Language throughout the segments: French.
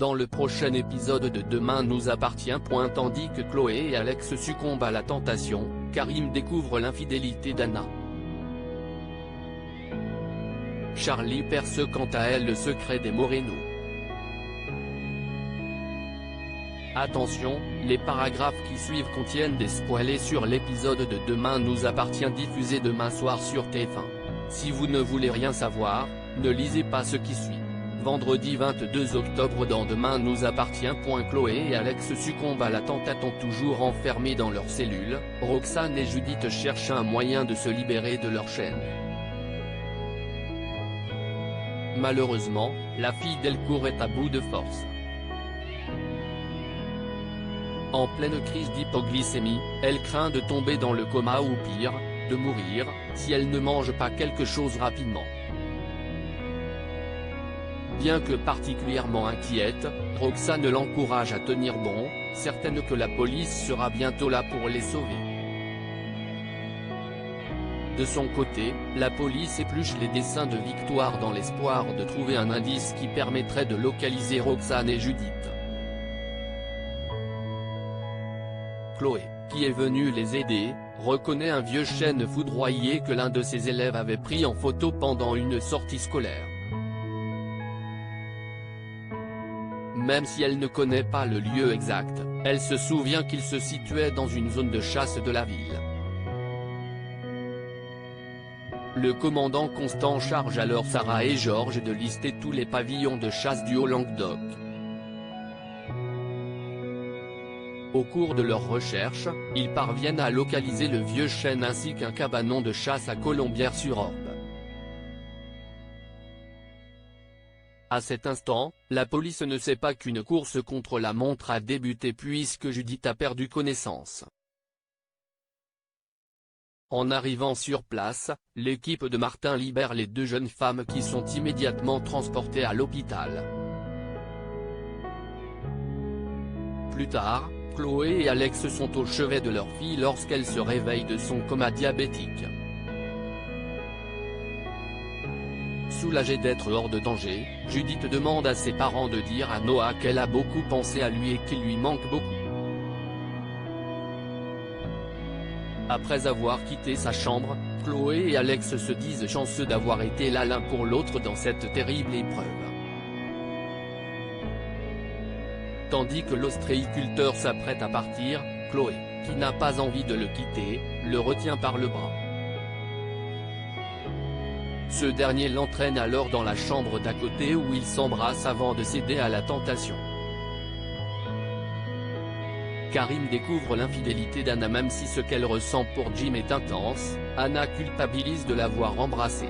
Dans le prochain épisode de Demain nous appartient. Tandis que Chloé et Alex succombent à la tentation, Karim découvre l'infidélité d'Anna. Charlie perce quant à elle le secret des Moreno. Attention, les paragraphes qui suivent contiennent des spoilers sur l'épisode de Demain nous appartient diffusé demain soir sur TF1. Si vous ne voulez rien savoir, ne lisez pas ce qui suit. Vendredi 22 octobre dans Demain nous appartient. Chloé et Alex succombent à la tentation. Toujours enfermés dans leur cellule, Roxane et Judith cherchent un moyen de se libérer de leur chaîne. Malheureusement, la fille Delcourt est à bout de force. En pleine crise d'hypoglycémie, elle craint de tomber dans le coma ou pire, de mourir, si elle ne mange pas quelque chose rapidement. Bien que particulièrement inquiète, Roxane l'encourage à tenir bon, certaine que la police sera bientôt là pour les sauver. De son côté, la police épluche les dessins de Victoire dans l'espoir de trouver un indice qui permettrait de localiser Roxane et Judith. Chloé, qui est venue les aider, reconnaît un vieux chêne foudroyé que l'un de ses élèves avait pris en photo pendant une sortie scolaire. Même si elle ne connaît pas le lieu exact, elle se souvient qu'il se situait dans une zone de chasse de la ville. Le commandant Constant charge alors Sarah et Georges de lister tous les pavillons de chasse du Haut-Languedoc. Au cours de leurs recherches, ils parviennent à localiser le vieux chêne ainsi qu'un cabanon de chasse à Colombières-sur-Orbe. À cet instant, la police ne sait pas qu'une course contre la montre a débuté puisque Judith a perdu connaissance. En arrivant sur place, l'équipe de Martin libère les deux jeunes femmes qui sont immédiatement transportées à l'hôpital. Plus tard, Chloé et Alex sont au chevet de leur fille lorsqu'elle se réveille de son coma diabétique. Soulagée d'être hors de danger, Judith demande à ses parents de dire à Noah qu'elle a beaucoup pensé à lui et qu'il lui manque beaucoup. Après avoir quitté sa chambre, Chloé et Alex se disent chanceux d'avoir été là l'un pour l'autre dans cette terrible épreuve. Tandis que l'ostréiculteur s'apprête à partir, Chloé, qui n'a pas envie de le quitter, le retient par le bras. Ce dernier l'entraîne alors dans la chambre d'à côté où ils s'embrassent avant de céder à la tentation. Karim découvre l'infidélité d'Anna. Même si ce qu'elle ressent pour Jim est intense, Anna culpabilise de l'avoir embrassé.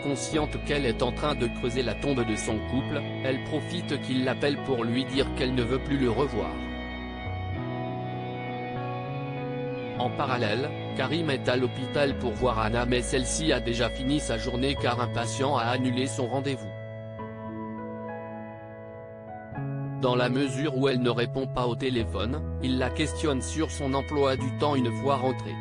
Consciente qu'elle est en train de creuser la tombe de son couple, elle profite qu'il l'appelle pour lui dire qu'elle ne veut plus le revoir. En parallèle, Karim est à l'hôpital pour voir Anna mais celle-ci a déjà fini sa journée car un patient a annulé son rendez-vous. Dans la mesure où elle ne répond pas au téléphone, il la questionne sur son emploi du temps une fois rentrée.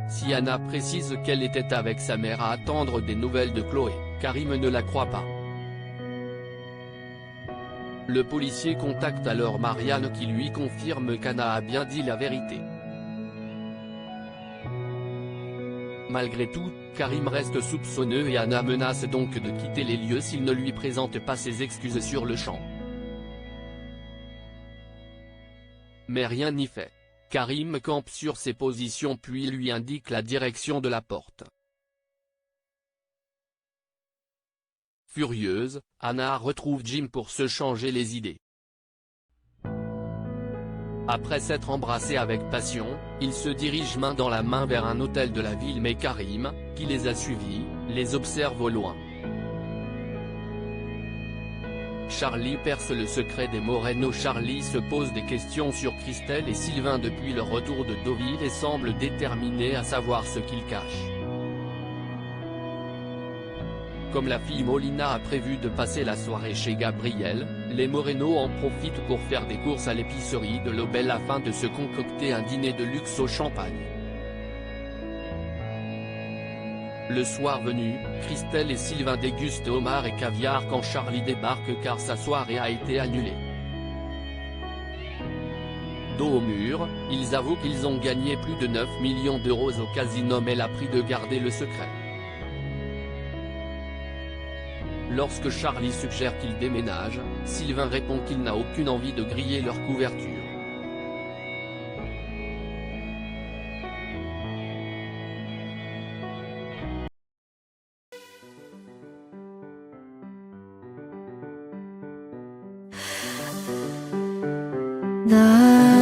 Si Anna précise qu'elle était avec sa mère à attendre des nouvelles de Chloé, Karim ne la croit pas. Le policier contacte alors Marianne qui lui confirme qu'Anna a bien dit la vérité. Malgré tout, Karim reste soupçonneux et Anna menace donc de quitter les lieux s'il ne lui présente pas ses excuses sur le champ. Mais rien n'y fait. Karim campe sur ses positions puis lui indique la direction de la porte. Furieuse, Anna retrouve Jim pour se changer les idées. Après s'être embrassés avec passion, ils se dirigent main dans la main vers un hôtel de la ville mais Karim, qui les a suivis, les observe au loin. Charlie perce le secret des Moreno. Charlie se pose des questions sur Christelle et Sylvain depuis leur retour de Deauville et semble déterminé à savoir ce qu'ils cachent. Comme la fille Molina a prévu de passer la soirée chez Gabriel, les Moreno en profitent pour faire des courses à l'épicerie de l'Aubel afin de se concocter un dîner de luxe au champagne. Le soir venu, Christelle et Sylvain dégustent homard et caviar quand Charlie débarque car sa soirée a été annulée. Dos au mur, ils avouent qu'ils ont gagné plus de 9 millions d'euros au casino mais l'a pris de garder le secret. Lorsque Charlie suggère qu'il déménage, Sylvain répond qu'il n'a aucune envie de griller leur couverture. 나